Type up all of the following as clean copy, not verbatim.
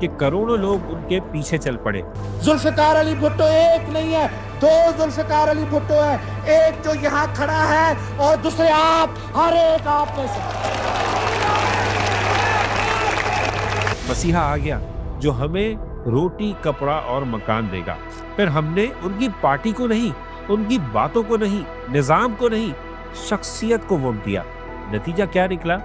کہ کروڑوں لوگ ان کے پیچھے چل پڑے۔ ذوالفقار علی بھٹو ایک نہیں ہے، دو ذوالفقار علی بھٹو ہے، ایک جو یہاں کھڑا ہے اور دوسرے آپ، ہر ایک آپ میں سے۔ مسیحا آ گیا جو ہمیں روٹی، کپڑا اور مکان دے گا۔ پھر ہم نے ان کی پارٹی کو نہیں، ان کی باتوں کو نہیں، نظام کو نہیں، شخصیت کو ووٹ دیا۔ نتیجہ کیا نکلا؟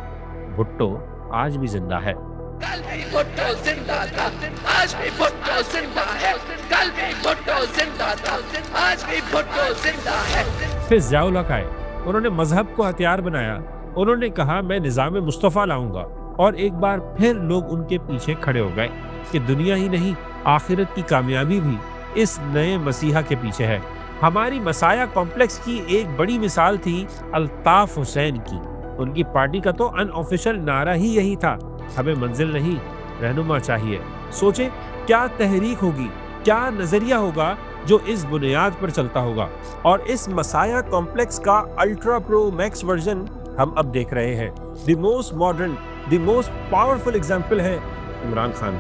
بھٹو آج بھی زندہ ہے۔ کل بھی بھٹو زندہ تھا، آج بھی بھٹو زندہ ہے، کل بھی بھٹو زندہ تھا، آج بھی بھٹو زندہ ہے۔ پھر ضیاء الحق آئے، انہوں نے مذہب کو ہتھیار بنایا، انہوں نے کہا میں نظام مصطفیٰ لاؤں گا، اور ایک بار پھر لوگ ان کے پیچھے کھڑے ہو گئے کہ دنیا ہی نہیں، آخرت کی کامیابی بھی اس نئے مسیحا کے پیچھے ہے۔ ہماری مسایہ کمپلیکس کی ایک بڑی مثال تھی الطاف حسین کی۔ ان کی پارٹی کا تو ان آفیشل نعرہ ہی یہی تھا، ہمیں منزل نہیں، رہنما چاہیے۔ سوچیں کیا تحریک ہوگی، کیا نظریہ ہوگا جو اس بنیاد پر چلتا ہوگا۔ اور اس مسایہ کمپلیکس کا الٹرا پرو میکس ورژن ہم اب دیکھ رہے ہیں۔ The most modern, the most powerful example ہے عمران خان،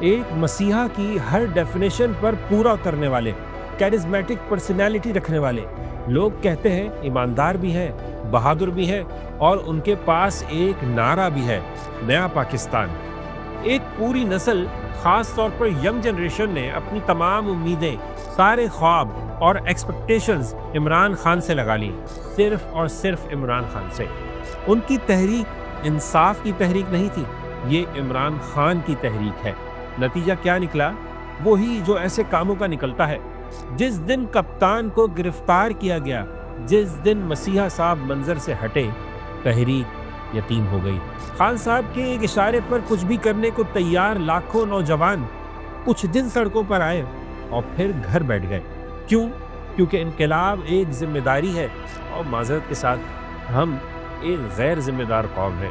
ایک مسیحا کی ہر ڈیفینیشن پر پورا اترنے والے، کیرزمیٹک پرسنالٹی رکھنے والے۔ لوگ کہتے ہیں ایماندار بھی ہے، بہادر بھی ہے، اور ان کے پاس ایک نعرہ بھی ہے، نیا پاکستان۔ ایک پوری نسل، خاص طور پر ینگ جنریشن نے اپنی تمام امیدیں، سارے خواب اور ایکسپیکٹیشنز عمران خان سے لگا لی، صرف اور صرف عمران خان سے۔ ان کی تحریک انصاف کی تحریک نہیں تھی، یہ عمران خان کی تحریک ہے۔ نتیجہ کیا نکلا؟ وہی جو ایسے کاموں کا نکلتا ہے۔ جس دن کپتان کو گرفتار کیا گیا، جس دن مسیحا صاحب منظر سے ہٹے، تحریک یتیم ہو گئی۔ خان صاحب کے ایک اشارے پر کچھ بھی کرنے کو تیار لاکھوں نوجوان کچھ دن سڑکوں پر آئے اور پھر گھر بیٹھ گئے۔ کیوں؟ کیونکہ انقلاب ایک ذمہ داری ہے، اور معذرت کے ساتھ ہم ایک غیر ذمہ دار قوم ہے۔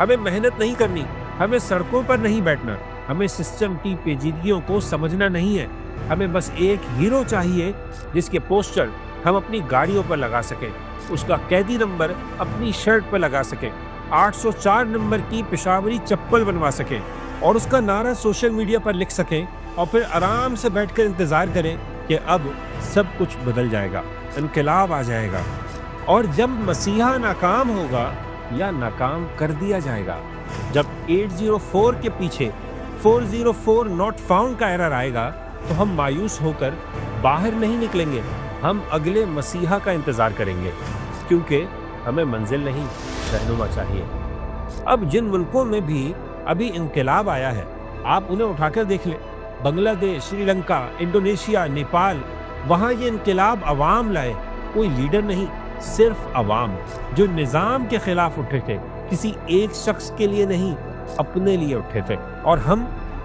ہمیں محنت نہیں کرنی، ہمیں سڑکوں پر نہیں بیٹھنا، ہمیں سسٹم کی پیچیدگیوں کو سمجھنا نہیں ہے۔ ہمیں بس ایک ہیرو چاہیے جس کے پوسٹر ہم اپنی گاڑیوں پر لگا سکیں، اس کا قیدی نمبر اپنی شرٹ پر لگا سکیں، 804 نمبر کی پشاوری چپل بنوا سکیں، اور اس کا نعرہ سوشل میڈیا پر لکھ سکیں، اور پھر آرام سے بیٹھ کر انتظار کریں کہ اب سب کچھ بدل جائے گا، انقلاب آ جائے گا۔ اور جب مسیحا ناکام ہوگا یا ناکام کر دیا جائے گا، جب 804 کے پیچھے 404 ناٹ فاؤنڈ کا ایرر آئے گا، تو ہم مایوس ہو کر باہر نہیں نکلیں گے، ہم اگلے مسیحا کا انتظار کریں گے، کیونکہ ہمیں منزل نہیں، رہنما چاہیے۔ اب جن ملکوں میں بھی ابھی انقلاب آیا ہے، آپ انہیں اٹھا کر دیکھ لیں، بنگلہ دیش، سری لنکا، انڈونیشیا، نیپال، وہاں یہ انقلاب عوام لائے، کوئی لیڈر نہیں، صرف عوام جو نظام کے خلاف اٹھے تھے، کسی ایک شخص کے لیے نہیں، اپنے لیے اٹھے تھے۔ اور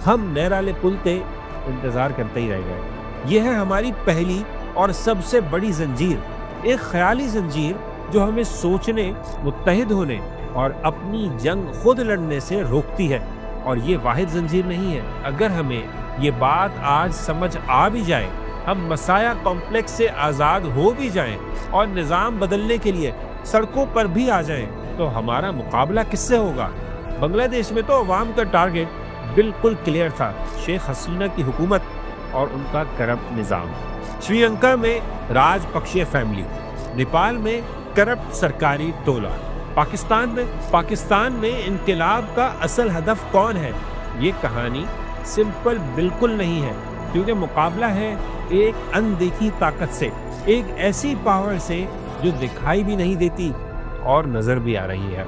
ہم نیرالے پلتے انتظار کرتے ہی رہ گئے۔ یہ ہے ہماری پہلی اور سب سے بڑی زنجیر، ایک خیالی زنجیر جو ہمیں سوچنے، متحد ہونے اور اپنی جنگ خود لڑنے سے روکتی ہے۔ اور یہ واحد زنجیر نہیں ہے۔ اگر ہمیں یہ بات آج سمجھ آ بھی جائے، ہم مسایہ کمپلیکس سے آزاد ہو بھی جائیں اور نظام بدلنے کے لیے سڑکوں پر بھی آ جائیں، تو ہمارا مقابلہ کس سے ہوگا؟ بنگلہ دیش میں تو عوام کا ٹارگٹ بالکل کلیئر تھا، شیخ حسینہ کی حکومت اور ان کا کرپٹ نظام۔ سری لنکا میں راج پکشے فیملی، نیپال میں کرپٹ سرکاری ٹولہ، پاکستان میں انقلاب کا اصل ہدف کون ہے؟ یہ کہانی سمپل بالکل نہیں ہے، کیونکہ مقابلہ ہے ایک اندیکھی طاقت سے، ایک ایسی پاور سے جو دکھائی بھی نہیں دیتی اور نظر بھی آ رہی ہے۔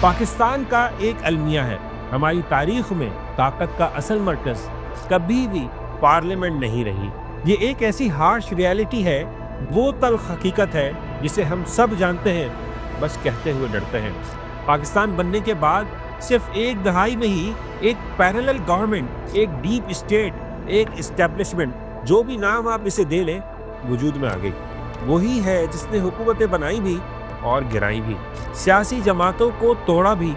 پاکستان کا ایک المیہ ہے، ہماری تاریخ میں طاقت کا اصل مرکز کبھی بھی پارلیمنٹ نہیں رہی۔ یہ ایک ایسی ہارش ریالٹی ہے، وہ تلخ حقیقت ہے جسے ہم سب جانتے ہیں، بس کہتے ہوئے ڈرتے ہیں۔ پاکستان بننے کے بعد صرف ایک دہائی میں ہی ایک پیرلل گورنمنٹ، ایک ڈیپ اسٹیٹ، ایک اسٹیبلشمنٹ، جو بھی نام آپ اسے دے لیں، وجود میں آ گئی۔ وہی ہے جس نے حکومتیں بنائی بھی اور گرائی بھی، سیاسی جماعتوں کو توڑا بھی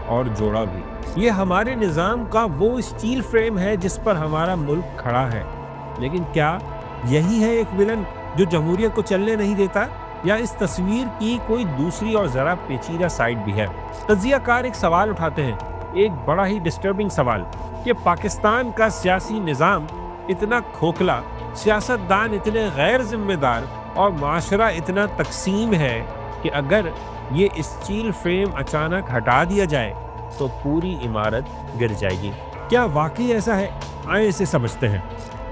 اور جوڑا بھی۔ یہ ہمارے نظام کا وہ اسٹیل فریم ہے جس پر ہمارا ملک کھڑا ہے۔ لیکن کیا یہی ہے ایک ولن جو جمہوریت کو چلنے نہیں دیتا، یا اس تصویر کی کوئی دوسری اور ذرا پیچیدہ سائڈ بھی ہے؟ تجزیہ کار ایک سوال اٹھاتے ہیں، ایک بڑا ہی ڈسٹربنگ سوال کہ پاکستان کا سیاسی نظام اتنا کھوکھلا، سیاستدان اتنے غیر ذمہ دار اور معاشرہ اتنا تقسیم ہے کہ اگر یہ اسٹیل فریم اچانک ہٹا دیا جائے تو پوری عمارت گر جائے گی۔ کیا واقعی ایسا ہے؟ آئیں اسے سمجھتے ہیں۔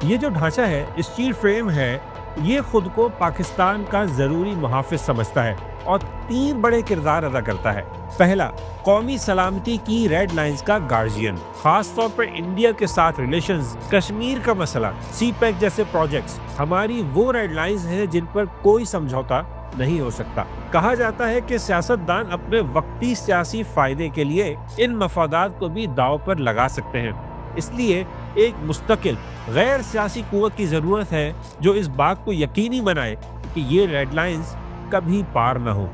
یہ جو ڈھانچہ ہے، اسٹیل فریم ہے، یہ خود کو پاکستان کا ضروری محافظ سمجھتا ہے اور 3 بڑے کردار ادا کرتا ہے۔ پہلا، قومی سلامتی کی ریڈ لائنز کا گارجین، خاص طور پر انڈیا کے ساتھ ریلیشنز، کشمیر کا مسئلہ، سی پیک جیسے پروجیکٹس ہماری وہ ریڈ لائنز ہیں جن پر کوئی سمجھوتا نہیں ہو سکتا۔ کہا جاتا ہے کہ سیاستدان اپنے وقتی سیاسی فائدے کے لیے ان مفادات کو بھی داؤ پر لگا سکتے ہیں، اس لیے ایک مستقل غیر سیاسی قوت کی ضرورت ہے جو اس بات کو یقینی بنائے کہ یہ ریڈ لائنز کبھی پار نہ ہو۔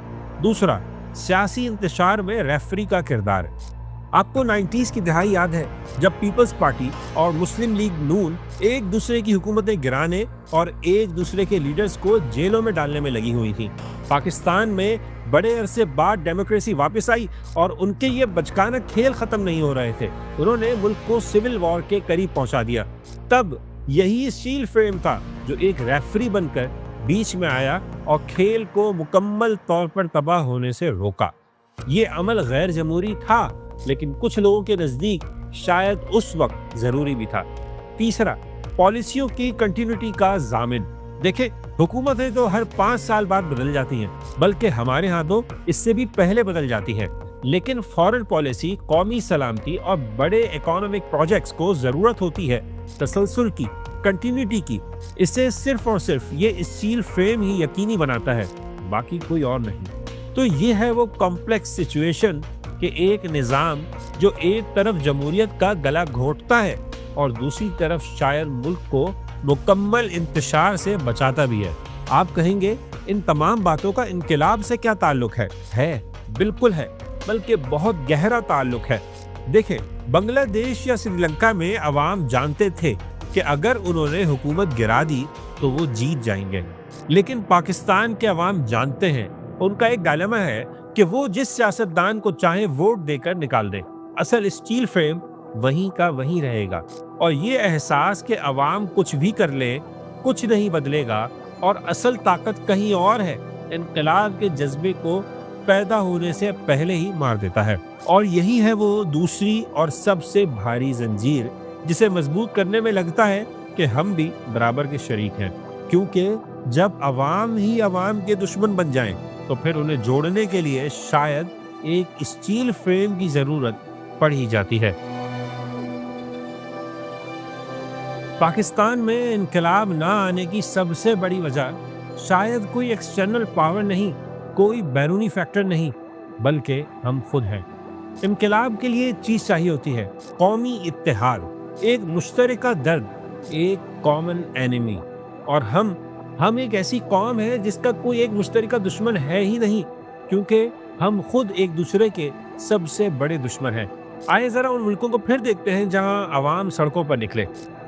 دوسرا، سیاسی انتشار میں ریفری کا کردار۔ آپ کو 90s کی دہائی یاد ہے جب پیپلز پارٹی اور مسلم لیگ نون ایک دوسرے کی حکومتیں گرانے اور ایک دوسرے کے لیڈرز کو جیلوں میں ڈالنے میں لگی ہوئی تھیں۔ پاکستان میں بڑے عرصے بعد ڈیموکریسی واپس آئی اور ان کے یہ بچکانہ کھیل ختم نہیں ہو رہے تھے، انہوں نے ملک کو سول وار کے قریب پہنچا دیا۔ تب یہی اسٹیل فریم تھا جو ایک ریفری بن کر بیچ میں آیا اور کھیل کو مکمل طور پر تباہ ہونے سے روکا۔ یہ عمل غیر جمہوری تھا لیکن کچھ لوگوں کے نزدیک شاید اس وقت ضروری بھی تھا۔ تیسرا، پالیسیوں کی کنٹینیوٹی کا ضامن۔ دیکھیں، حکومتیں تو ہر 5 سال بعد بدل جاتی ہیں، بلکہ ہمارے ہاں تو اس سے بھی پہلے بدل جاتی ہیں، لیکن فارن پالیسی، قومی سلامتی اور بڑے اکانومک پروجیکٹس کو ضرورت ہوتی ہے تسلسل کی، کنٹینیوٹی کی۔ اسے صرف اور صرف یہ اسٹیل فریم ہی یقینی بناتا ہے، باقی کوئی اور نہیں۔ تو یہ ہے وہ کمپلیکس سچویشن کہ ایک نظام جو ایک طرف جمہوریت کا گلا گھونٹتا ہے اور دوسری طرف شاید ملک کو مکمل انتشار سے بچاتا بھی ہے۔ آپ کہیں گے ان تمام باتوں کا انقلاب سے کیا تعلق ہے؟ بالکل ہے، بلکہ بہت گہرا تعلق ہے۔ دیکھیں، بنگلہ دیش یا سری لنکا میں عوام جانتے تھے کہ اگر انہوں نے حکومت گرا دی تو وہ جیت جائیں گے، لیکن پاکستان کے عوام جانتے ہیں، ان کا ایک ڈائلیما ہے کہ وہ جس سیاستدان کو چاہے ووٹ دے کر نکال دیں، اصل اسٹیل فریم وہیں کا وہیں رہے گا۔ اور یہ احساس کہ عوام کچھ بھی کر لے، کچھ نہیں بدلے گا اور اصل طاقت کہیں اور ہے، انقلاب کے جذبے کو پیدا ہونے سے پہلے ہی مار دیتا ہے۔ اور یہی ہے وہ دوسری اور سب سے بھاری زنجیر جسے مضبوط کرنے میں لگتا ہے کہ ہم بھی برابر کے شریک ہیں، کیونکہ جب عوام ہی عوام کے دشمن بن جائیں تو پھر انہیں جوڑنے کے لیے شاید ایک اسٹیل فریم کی ضرورت پڑ ہی جاتی ہے۔ پاکستان میں انقلاب نہ آنے کی سب سے بڑی وجہ شاید کوئی ایکسٹرنل پاور نہیں، کوئی بیرونی فیکٹر نہیں، بلکہ ہم خود ہیں۔ انقلاب کے لیے ایک چیز چاہیے ہوتی ہے، قومی اتحاد، ایک مشترکہ درد، ایک کامن اینیمی۔ اور ہم ایک ایسی قوم ہے جس کا کوئی ایک مشترکہ دشمن ہے ہی نہیں، کیونکہ ہم خود ایک دوسرے کے سب سے بڑے دشمن ہیں۔ آئے ذرا ان ملکوں کو پھر دیکھتے ہیں جہاں عوام سڑکوں پر نکلے۔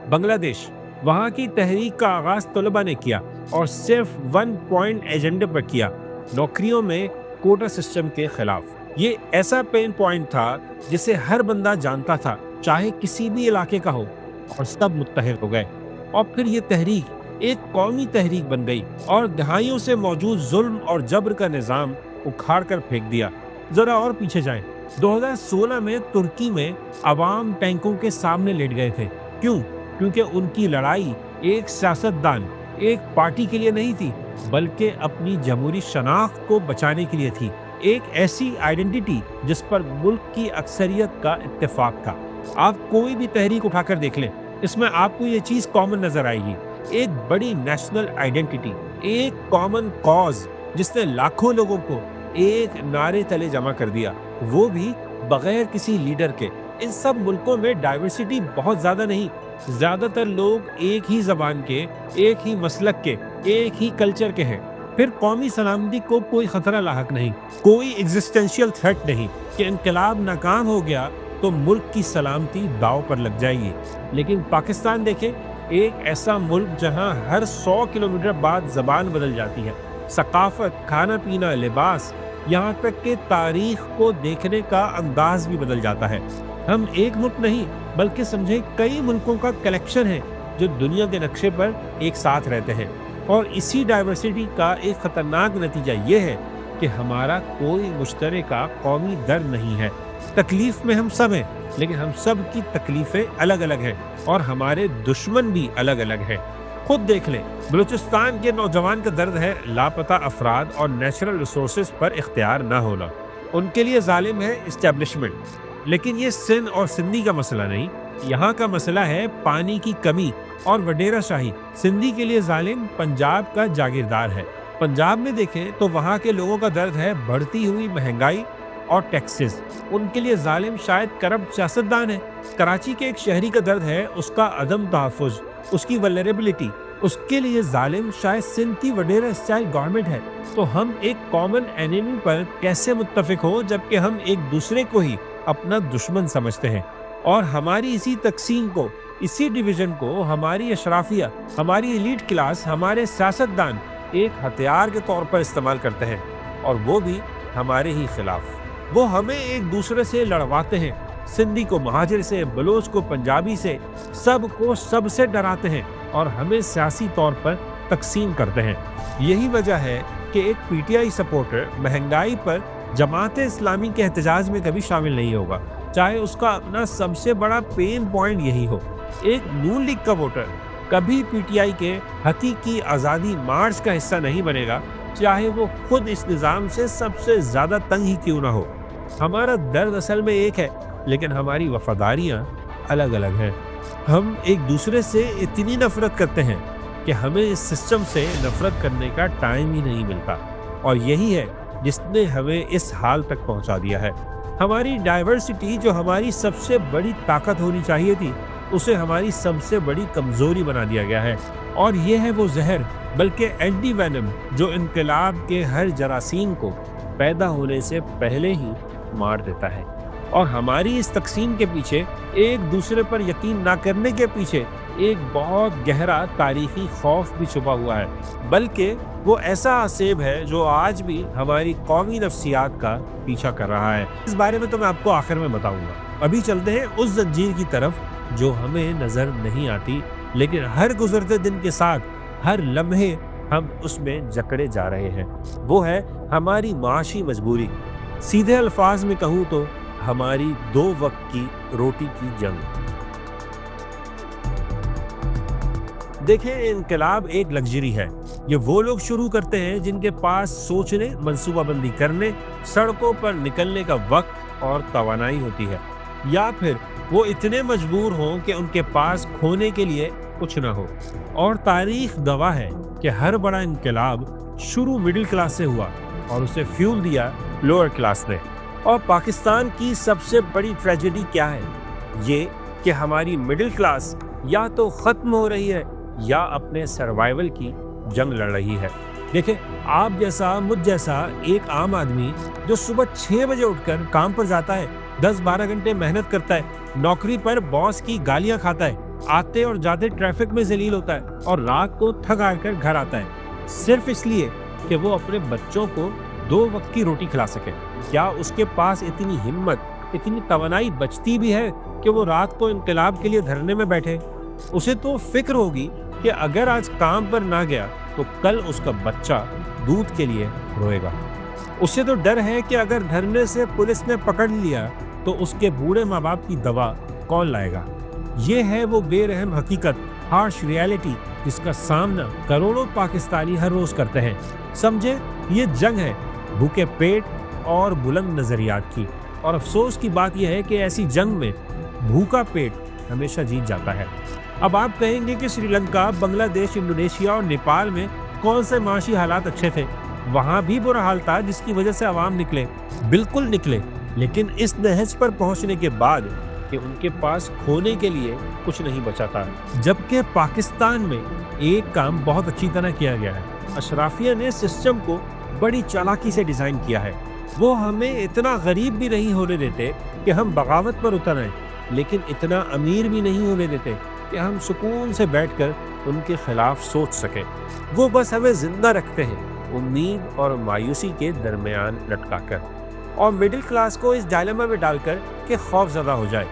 بنگلہ دیش، وہاں کی تحریک کا آغاز طلبہ نے کیا اور صرف 1 پوائنٹ ایجنڈے پر کیا، نوکریوں میں کوٹا سسٹم کے خلاف۔ یہ ایسا پین پوائنٹ تھا جسے ہر بندہ جانتا تھا، چاہے کسی بھی علاقے کا ہو، اور سب متحد ہو گئے۔ اور پھر یہ تحریک ایک قومی تحریک بن گئی اور دہائیوں سے موجود ظلم اور جبر کا نظام اکھاڑ کر پھینک دیا۔ ذرا اور پیچھے جائیں، 2016 میں ترکی میں عوام ٹینکوں کے سامنے لیٹ گئے تھے۔ کیونکہ ان کی لڑائی ایک سیاستدان، ایک پارٹی کے لیے نہیں تھی، بلکہ اپنی جمہوری شناخت کو بچانے کے لیے تھی، ایک ایسی آئیڈینٹی جس پر ملک کی اکثریت کا اتفاق تھا۔ آپ کوئی بھی تحریک اٹھا کر دیکھ لیں، اس میں آپ کو یہ چیز کامن نظر آئے گی، ایک بڑی نیشنل آئیڈینٹی، ایک کامن کاز جس نے لاکھوں لوگوں کو ایک نعرے تلے جمع کر دیا، وہ بھی بغیر کسی لیڈر کے۔ ان سب ملکوں میں ڈائیورسٹی بہت زیادہ نہیں، زیادہ تر لوگ ایک ہی زبان کے، ایک ہی مسلک کے، ایک ہی کلچر کے ہیں۔ پھر قومی سلامتی کو کوئی خطرہ لاحق نہیں، کوئی ایگزسٹینشیل تھریٹ نہیں کہ انقلاب ناکام ہو گیا تو ملک کی سلامتی داؤ پر لگ جائے گی۔ لیکن پاکستان دیکھیں، ایک ایسا ملک جہاں ہر 100 کلومیٹر بعد زبان بدل جاتی ہے، ثقافت، کھانا پینا، لباس، یہاں تک کہ تاریخ کو دیکھنے کا انداز بھی بدل جاتا ہے۔ ہم ایک ملک نہیں بلکہ سمجھے کئی ملکوں کا کلیکشن ہے جو دنیا کے نقشے پر ایک ساتھ رہتے ہیں، اور اسی ڈائیورسٹی کا ایک خطرناک نتیجہ یہ ہے کہ ہمارا کوئی مشترکہ قومی درد نہیں ہے۔ تکلیف میں ہم سب ہیں، لیکن ہم سب کی تکلیفیں الگ الگ ہیں اور ہمارے دشمن بھی الگ الگ ہیں۔ خود دیکھ لیں، بلوچستان کے نوجوان کا درد ہے لاپتہ افراد اور نیچرل ریسورسز پر اختیار نہ ہونا۔ ان کے لیے ظالم ہے اسٹیبلشمنٹ، لیکن یہ سندھ اور سندھی کا مسئلہ نہیں، یہاں کا مسئلہ ہے پانی کی کمی اور وڈیرہ شاہی۔ سندھی کے لیے ظالم پنجاب کا جاگیردار ہے۔ پنجاب میں دیکھیں تو وہاں کے لوگوں کا درد ہے بڑھتی ہوئی مہنگائی اور ٹیکسز۔ ان کے لیے ظالم شاید کرپٹ سیاستدان ہے۔ کراچی کے ایک شہری کا درد ہے اس کا عدم تحفظ، اس کی ولنریبلٹی۔ اس کے لیے ظالم شاید سندھ کی وڈیرہ اسٹائل گورنمنٹ ہے۔ تو ہم ایک کامن اینیمی پر کیسے متفق ہو جبکہ ہم ایک دوسرے کو ہی اپنا دشمن سمجھتے ہیں؟ اور ہماری اسی تقسیم کو، اسی ڈویژن کو ہماری اشرافیہ، ہماری ایلیٹ کلاس، ہمارے سیاستدان ایک ہتھیار کے طور پر استعمال کرتے ہیں، اور وہ بھی ہمارے ہی خلاف۔ وہ ہمیں ایک دوسرے سے لڑواتے ہیں، سندھی کو مہاجر سے، بلوچ کو پنجابی سے، سب کو سب سے ڈراتے ہیں اور ہمیں سیاسی طور پر تقسیم کرتے ہیں۔ یہی وجہ ہے کہ ایک پی ٹی آئی سپورٹر مہنگائی پر جماعت اسلامی کے احتجاج میں کبھی شامل نہیں ہوگا، چاہے اس کا اپنا سب سے بڑا پین پوائنٹ یہی ہو۔ ایک نون لیگ کا ووٹر کبھی پی ٹی آئی کے حقیقی آزادی مارچ کا حصہ نہیں بنے گا، چاہے وہ خود اس نظام سے سب سے زیادہ تنگ ہی کیوں نہ ہو۔ ہمارا درد اصل میں ایک ہے، لیکن ہماری وفاداریاں الگ الگ ہیں۔ ہم ایک دوسرے سے اتنی نفرت کرتے ہیں کہ ہمیں اس سسٹم سے نفرت کرنے کا ٹائم ہی نہیں ملتا، اور یہی ہے جس نے ہمیں اس حال تک پہنچا دیا ہے۔ ہماری ڈائیورسٹی جو ہماری سب سے بڑی طاقت ہونی چاہیے تھی، اسے ہماری سب سے بڑی کمزوری بنا دیا گیا ہے، اور یہ ہے وہ زہر، بلکہ اینٹی وینم جو انقلاب کے ہر جراثیم کو پیدا ہونے سے پہلے ہی مار دیتا ہے۔ اور ہماری اس تقسیم کے پیچھے، ایک دوسرے پر یقین نہ کرنے کے پیچھے ایک بہت گہرا تاریخی خوف بھی چھپا ہوا ہے، بلکہ وہ ایسا عصیب ہے جو آج بھی ہماری قومی نفسیات کا پیچھا کر رہا ہے۔ اس بارے میں تو میں آپ کو آخر میں بتاؤں گا۔ ابھی چلتے ہیں اس زنجیر کی طرف جو ہمیں نظر نہیں آتی، لیکن ہر گزرتے دن کے ساتھ ہر لمحے ہم اس میں جکڑے جا رہے ہیں۔ وہ ہے ہماری معاشی مجبوری، سیدھے الفاظ میں کہوں تو ہماری 2 وقت کی روٹی کی جنگ۔ دیکھیں، انقلاب ایک لگژری ہے۔ یہ وہ لوگ شروع کرتے ہیں جن کے پاس سوچنے، منصوبہ بندی کرنے، سڑکوں پر نکلنے کا وقت اور توانائی ہوتی ہے، یا پھر وہ اتنے مجبور ہوں کہ ان کے پاس کھونے کے لیے کچھ نہ ہو۔ اور تاریخ گواہ ہے کہ ہر بڑا انقلاب شروع مڈل کلاس سے ہوا اور اسے فیول دیا لوئر کلاس نے۔ اور پاکستان کی سب سے بڑی ٹریجڈی کیا ہے؟ یہ کہ ہماری مڈل کلاس یا تو ختم ہو رہی ہے یا اپنے سروائیول کی جنگ لڑ رہی ہے۔ دیکھیں، آپ جیسا، مجھ جیسا ایک عام آدمی جو صبح 6 بجے اٹھ کر کام پر جاتا ہے، 10-12 گھنٹے محنت کرتا ہے، نوکری پر باس کی گالیاں کھاتا ہے، آتے اور جاتے ٹریفک میں ذلیل ہوتا ہے، اور رات کو تھک ہار کر گھر آتا ہے صرف اس لیے کہ وہ اپنے بچوں کو 2 وقت کی روٹی کھلا سکے۔ کیا اس کے پاس اتنی ہمت، اتنی توانائی بچتی بھی ہے کہ وہ رات کو انقلاب کے لیے دھرنے میں بیٹھے؟ اسے تو فکر ہوگی کہ اگر آج کام پر نہ گیا تو کل اس کا بچہ دودھ کے لیے روئے گا۔ اسے تو ڈر ہے کہ اگر دھرنے سے پولیس نے پکڑ لیا تو اس کے بوڑھے ماں باپ کی دوا کون لائے گا۔ یہ ہے وہ بے رحم حقیقت، ہارش ریالٹی، جس کا سامنا کروڑوں پاکستانی ہر روز کرتے ہیں۔ سمجھے، یہ جنگ ہے بھوکے پیٹ اور بلند نظریات کی، اور افسوس کی بات یہ ہے کہ ایسی جنگ میں بھوکا پیٹ ہمیشہ جیت جاتا ہے۔ اب آپ کہیں گے کہ سری لنکا، بنگلہ دیش، انڈونیشیا اور نیپال میں کون سے معاشی حالات اچھے تھے؟ وہاں بھی برا حال تھا جس کی وجہ سے عوام نکلے، بالکل نکلے، لیکن اس نہج پر پہنچنے کے بعد کہ ان کے پاس کھونے کے لیے کچھ نہیں بچا تھا۔ جبکہ پاکستان میں ایک کام بہت اچھی طرح کیا گیا ہے، اشرافیہ نے سسٹم کو بڑی چالاکی سے ڈیزائن کیا ہے۔ وہ ہمیں اتنا غریب بھی نہیں ہونے دیتے کہ ہم بغاوت پر اتر آئیں، لیکن اتنا امیر بھی نہیں ہونے دیتے کہ ہم سکون سے بیٹھ کر ان کے خلاف سوچ سکیں۔ وہ بس ہمیں زندہ رکھتے ہیں، امید اور مایوسی کے درمیان لٹکا کر۔ اور مڈل کلاس کو اس ڈائلیما میں ڈال کر کہ خوف زدہ ہو جائے۔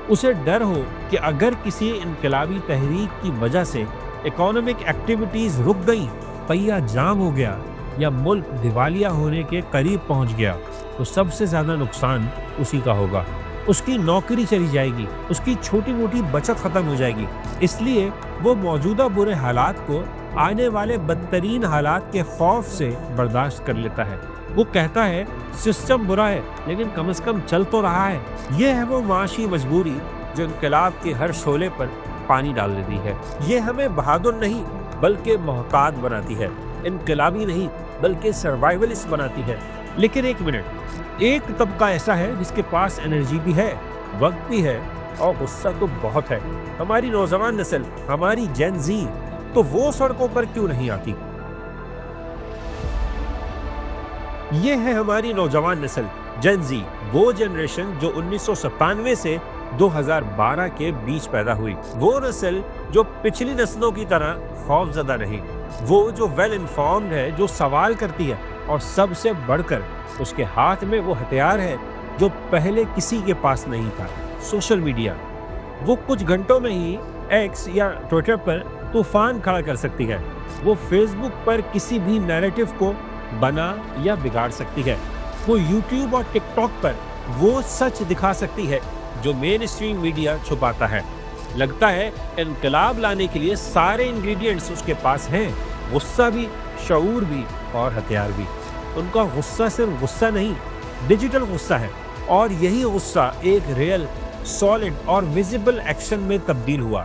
اسے ڈر ہو کہ اگر کسی انقلابی تحریک کی وجہ سے اکانومک ایکٹیویٹیز رک گئیں، پہیہ جام ہو گیا یا ملک دیوالیہ ہونے کے قریب پہنچ گیا تو سب سے زیادہ نقصان اسی کا ہوگا۔ اس کی نوکری چلی جائے گی، اس کی چھوٹی موٹی بچت ختم ہو جائے گی۔ اس لیے وہ موجودہ برے حالات کو آنے والے بدترین حالات کے خوف سے برداشت کر لیتا ہے۔ وہ کہتا ہے سسٹم برا ہے لیکن کم از کم چل تو رہا ہے۔ یہ ہے وہ معاشی مجبوری جو انقلاب کے ہر شعلے پر پانی ڈال دیتی ہے۔ یہ ہمیں بہادر نہیں بلکہ محتاط بناتی ہے، انقلابی نہیں بلکہ سروائیولسٹ بناتی ہے۔ لیکن ایک منٹ، ایک طبقہ ایسا ہے جس کے پاس انرجی بھی ہے، وقت بھی ہے اور غصہ تو بہت ہے۔ ہماری نوجوان نسل، ہماری جین زی، تو وہ سڑکوں پر کیوں نہیں آتی؟ یہ ہے ہماری نوجوان نسل، جین زی، وہ جنریشن جو 1997 سے 2012 کے بیچ پیدا ہوئی، وہ نسل جو پچھلی نسلوں کی طرح خوف زدہ نہیں، وہ جو ویل انفارمڈ ہے، جو سوال کرتی ہے، اور سب سے بڑھ کر اس کے ہاتھ میں وہ ہتھیار ہے جو پہلے کسی کے پاس نہیں تھا، سوشل میڈیا۔ وہ کچھ گھنٹوں میں ہی ایکس یا ٹویٹر پر طوفان کھڑا کر سکتی ہے، وہ فیس بک پر کسی بھی نیریٹو کو بنا یا بگاڑ سکتی ہے، وہ یوٹیوب اور ٹک ٹاک پر وہ سچ دکھا سکتی ہے جو مین اسٹریم میڈیا چھپاتا ہے۔ لگتا ہے انقلاب لانے کے لیے سارے انگریڈینٹس اس کے پاس ہیں، غصہ بھی، شعور بھی اور ہتھیار بھی۔ ان کا غصہ صرف غصہ نہیں، ڈیجیٹل غصہ ہے، اور یہی غصہ ایک ریئل، سالڈ اور ویزیبل ایکشن میں تبدیل ہوا،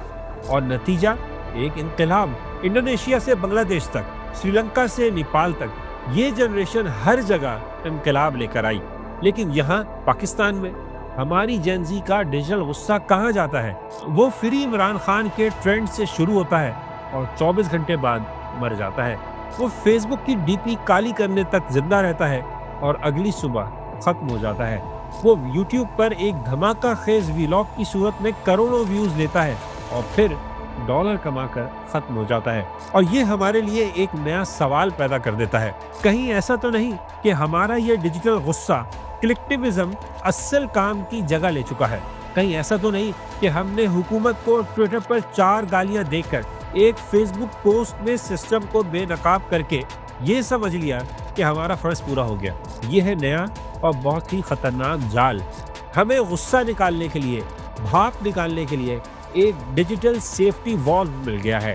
اور نتیجہ ایک انقلاب۔ انڈونیشیا سے بنگلہ دیش تک، سری لنکا سے نیپال تک، یہ جنریشن ہر جگہ انقلاب لے کر آئی۔ لیکن یہاں پاکستان میں ہماری جین زی کا ڈیجیٹل غصہ کہاں جاتا ہے؟ وہ فری عمران خان کے ٹرینڈ سے شروع ہوتا ہے اور 24 گھنٹے بعد مر جاتا ہے۔ وہ فیس بک کی ڈی پی کالی کرنے تک زندہ رہتا ہے اور اگلی صبح ختم ہو جاتا ہے۔ وہ یوٹیوب پر ایک دھماکہ خیز ویلاگ کی صورت میں کروڑوں ویوز لیتا ہے اور پھر ڈالر کما کر ختم ہو جاتا ہے۔ اور یہ ہمارے لیے ایک نیا سوال پیدا کر دیتا ہے، کہیں ایسا تو نہیں کہ ہمارا یہ ڈیجیٹل غصہ کلیکٹیوزم اصل کام کی جگہ لے چکا ہے؟ کہیں ایسا تو نہیں کہ ہم نے حکومت کو ٹویٹر پر 4 گالیاں دے کر ایک فیس بک پوسٹ میں سسٹم کو بے نقاب کر کے یہ سمجھ لیا کہ ہمارا فرض پورا ہو گیا؟ یہ ہے نیا اور بہت ہی خطرناک جال۔ ہمیں غصہ نکالنے کے لیے، بھاپ نکالنے کے لیے ایک ڈیجیٹل سیفٹی والو مل گیا ہے۔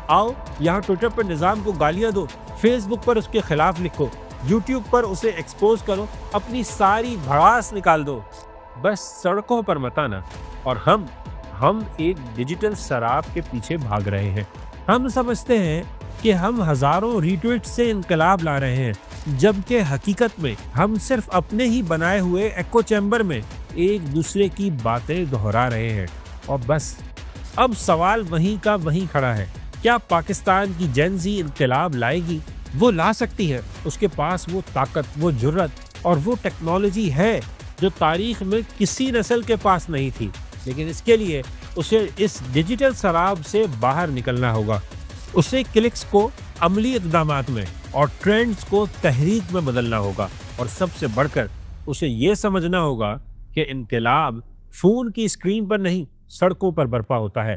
آؤ یہاں ٹویٹر پر نظام کو گالیاں دو، فیس بک پر اس کے خلاف لکھو، یوٹیوب پر اسے ایکسپوز کرو، اپنی ساری بھڑاس نکال دو، بس سڑکوں پر مت آنا۔ اور ہم ایک ڈیجیٹل سراب کے پیچھے بھاگ رہے ہیں۔ ہم سمجھتے ہیں کہ ہم ہزاروں ری ٹویٹ سے انقلاب لا رہے ہیں، جبکہ حقیقت میں ہم صرف اپنے ہی بنائے ہوئے ایکو چیمبر میں ایک دوسرے کی باتیں دہرا رہے ہیں۔ اور بس اب سوال وہیں کا وہیں کھڑا ہے، کیا پاکستان کی جین زی انقلاب لائے گی؟ وہ لا سکتی ہے، اس کے پاس وہ طاقت، وہ جرأت اور وہ ٹیکنالوجی ہے جو تاریخ میں کسی نسل کے پاس نہیں تھی، لیکن اس کے لیے اسے اس ڈیجیٹل سراب سے باہر نکلنا ہوگا۔ اسے کلکس کو عملی اقدامات میں اور ٹرینڈز کو تحریک میں بدلنا ہوگا، اور سب سے بڑھ کر اسے یہ سمجھنا ہوگا کہ انقلاب فون کی اسکرین پر نہیں، سڑکوں پر برپا ہوتا ہے۔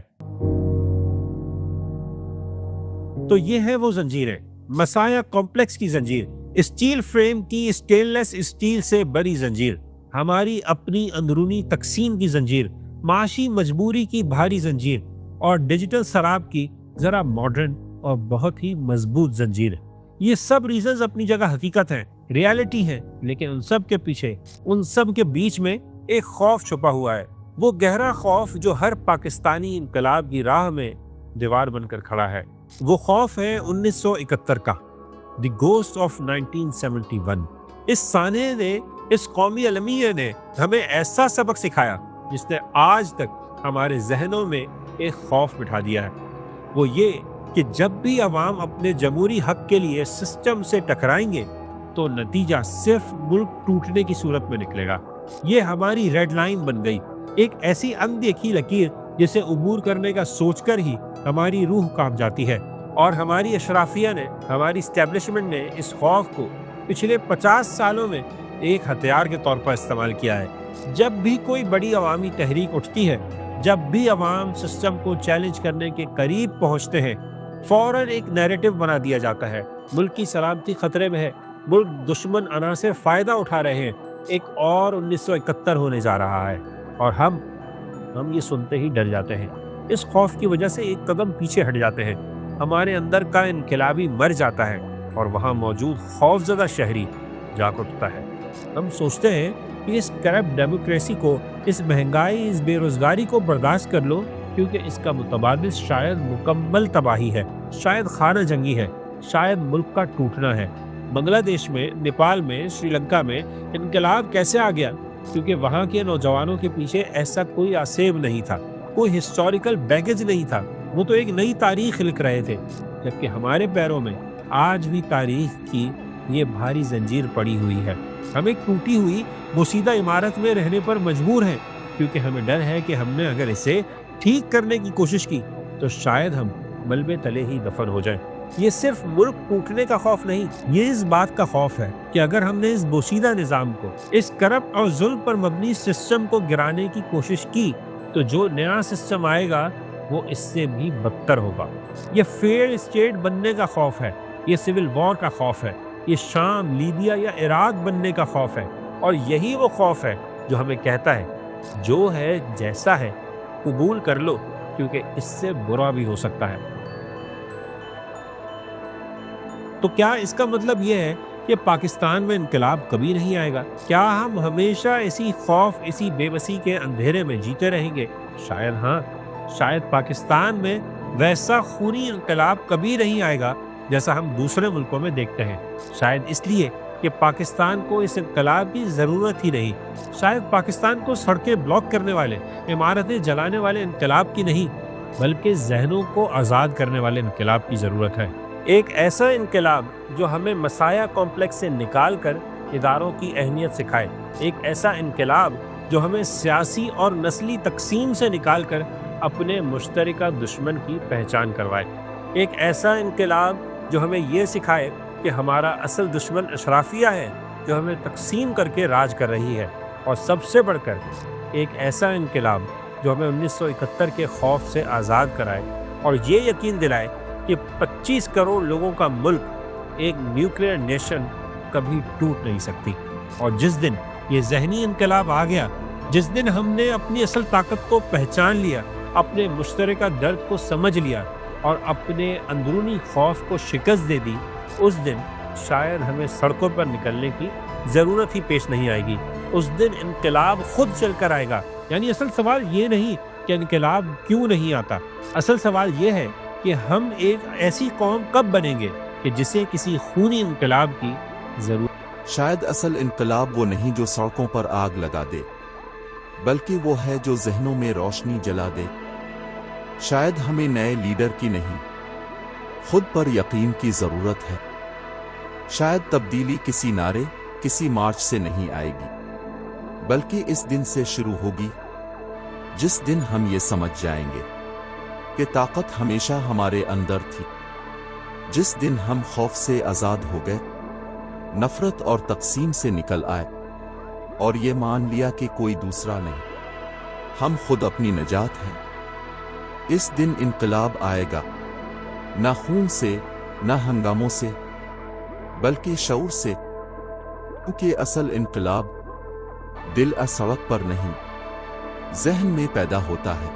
تو یہ ہے وہ زنجیریں، مسایا کمپلیکس کی زنجیر، اسٹیل فریم کی اسٹین لیس اسٹیل سے بری زنجیر، ہماری اپنی اندرونی تقسیم کی زنجیر، معاشی مجبوری کی بھاری زنجیر، اور ڈیجیٹل سراب کی ذرا ماڈرن اور بہت ہی مضبوط زنجیر۔ یہ سب ریزنز اپنی جگہ حقیقت ہیں، ریالٹی ہیں، لیکن ان سب کے پیچھے، ان سب کے بیچ میں ایک خوف چھپا ہوا ہے، وہ گہرا خوف جو ہر پاکستانی انقلاب کی راہ میں دیوار بن کر کھڑا ہے۔ وہ خوف ہے 1971 کا، دی گھوسٹ آف 1971۔ اس سانحے نے، اس قومی المیہ نے ہمیں ایسا سبق سکھایا جس نے آج تک ہمارے ذہنوں میں ایک خوف بٹھا دیا ہے۔ وہ یہ کہ جب بھی عوام اپنے جمہوری حق کے لیے سسٹم سے ٹکرائیں گے تو نتیجہ صرف ملک ٹوٹنے کی صورت میں نکلے گا۔ یہ ہماری ریڈ لائن بن گئی، ایک ایسی اندیکھی لکیر جسے عبور کرنے کا سوچ کر ہی ہماری روح کانپ جاتی ہے۔ اور ہماری اشرافیہ نے، ہماری اسٹیبلشمنٹ نے اس خوف کو پچھلے 50 سالوں میں ایک ہتھیار کے طور پر استعمال کیا ہے۔ جب بھی کوئی بڑی عوامی تحریک اٹھتی ہے، جب بھی عوام سسٹم کو چیلنج کرنے کے قریب پہنچتے ہیں، فوراً ایک نیریٹو بنا دیا جاتا ہے۔ ملک کی سلامتی خطرے میں ہے، ملک دشمن عناصر فائدہ اٹھا رہے ہیں، ایک اور 1971 ہونے جا رہا ہے، اور ہم یہ سنتے ہی ڈر جاتے ہیں۔ اس خوف کی وجہ سے ایک قدم پیچھے ہٹ جاتے ہیں، ہمارے اندر کا انقلابی مر جاتا ہے، اور وہاں موجود خوفزدہ شہری جاگ اٹھتا ہے۔ ہم سوچتے ہیں کہ اس کرپٹ ڈیموکریسی کو، اس مہنگائی، اس بے روزگاری کو برداشت کر لو، کیونکہ اس کا متبادل شاید مکمل تباہی ہے، شاید خانہ جنگی ہے، شاید ملک کا ٹوٹنا ہے۔ بنگلہ دیش میں، نیپال میں، سری لنکا میں انقلاب کیسے آ گیا؟ کیونکہ وہاں کے نوجوانوں کے پیچھے ایسا کوئی آسیب نہیں تھا، کوئی ہسٹوریکل بیگیج نہیں تھا، وہ تو ایک نئی تاریخ لکھ رہے تھے، جبکہ ہمارے پیروں میں آج بھی تاریخ کی یہ بھاری زنجیر پڑی ہوئی ہے۔ ہم ایک ٹوٹی ہوئی بوسیدہ عمارت میں رہنے پر مجبور ہیں، کیونکہ ہمیں ڈر ہے کہ ہم نے اگر اسے ٹھیک کرنے کی کوشش کی تو شاید ہم ملبے تلے ہی دفن ہو جائیں۔ یہ صرف ملک ٹوٹنے کا خوف نہیں، یہ اس بات کا خوف ہے کہ اگر ہم نے اس بوسیدہ نظام کو، اس کرپٹ اور ظلم پر مبنی سسٹم کو گرانے کی کوشش کی تو جو نیا سسٹم آئے گا وہ اس سے بھی بدتر ہوگا۔ یہ فیئر اسٹیٹ بننے کا خوف ہے، یہ سول وار کا خوف ہے، یہ شام، لیبیا یا عراق بننے کا خوف ہے، اور یہی وہ خوف ہے جو ہمیں کہتا ہے جو ہے جیسا ہے قبول کر لو، کیونکہ اس سے برا بھی ہو سکتا ہے۔ تو کیا اس کا مطلب یہ ہے کہ پاکستان میں انقلاب کبھی نہیں آئے گا؟ کیا ہم ہمیشہ اسی خوف، اسی بے بسی کے اندھیرے میں جیتے رہیں گے؟ شاید ہاں، شاید پاکستان میں ویسا خونی انقلاب کبھی نہیں آئے گا جیسا ہم دوسرے ملکوں میں دیکھتے ہیں، شاید اس لیے کہ پاکستان کو اس انقلاب کی ضرورت ہی نہیں، شاید پاکستان کو سڑکیں بلاک کرنے والے، عمارتیں جلانے والے انقلاب کی نہیں، بلکہ ذہنوں کو آزاد کرنے والے انقلاب کی ضرورت ہے۔ ایک ایسا انقلاب جو ہمیں مسایہ کمپلیکس سے نکال کر اداروں کی اہمیت سکھائے، ایک ایسا انقلاب جو ہمیں سیاسی اور نسلی تقسیم سے نکال کر اپنے مشترکہ دشمن کی پہچان کروائے، ایک ایسا انقلاب جو ہمیں یہ سکھائے کہ ہمارا اصل دشمن اشرافیہ ہے جو ہمیں تقسیم کر کے راج کر رہی ہے، اور سب سے بڑھ کر ایک ایسا انقلاب جو ہمیں 1971 کے خوف سے آزاد کرائے اور یہ یقین دلائے کہ 25 کروڑ لوگوں کا ملک، ایک نیوکلیئر نیشن کبھی ٹوٹ نہیں سکتی۔ اور جس دن یہ ذہنی انقلاب آ گیا، جس دن ہم نے اپنی اصل طاقت کو پہچان لیا، اپنے مشترکہ درد کو سمجھ لیا اور اپنے اندرونی خوف کو شکست دے دی، اس دن شاید ہمیں سڑکوں پر نکلنے کی ضرورت ہی پیش نہیں آئے گی۔ اس دن انقلاب خود چل کر آئے گا۔ یعنی اصل سوال یہ نہیں کہ انقلاب کیوں نہیں آتا، اصل سوال یہ ہے کہ ہم ایک ایسی قوم کب بنیں گے کہ جسے کسی خونی انقلاب کی ضرورت۔ شاید اصل انقلاب وہ نہیں جو سڑکوں پر آگ لگا دے، بلکہ وہ ہے جو ذہنوں میں روشنی جلا دے۔ شاید ہمیں نئے لیڈر کی نہیں، خود پر یقین کی ضرورت ہے۔ شاید تبدیلی کسی نعرے، کسی مارچ سے نہیں آئے گی، بلکہ اس دن سے شروع ہوگی جس دن ہم یہ سمجھ جائیں گے کہ طاقت ہمیشہ ہمارے اندر تھی، جس دن ہم خوف سے آزاد ہو گئے، نفرت اور تقسیم سے نکل آئے، اور یہ مان لیا کہ کوئی دوسرا نہیں، ہم خود اپنی نجات ہیں۔ اس دن انقلاب آئے گا، نہ خون سے، نہ ہنگاموں سے، بلکہ شعور سے، کیونکہ اصل انقلاب دل سڑک پر نہیں، ذہن میں پیدا ہوتا ہے۔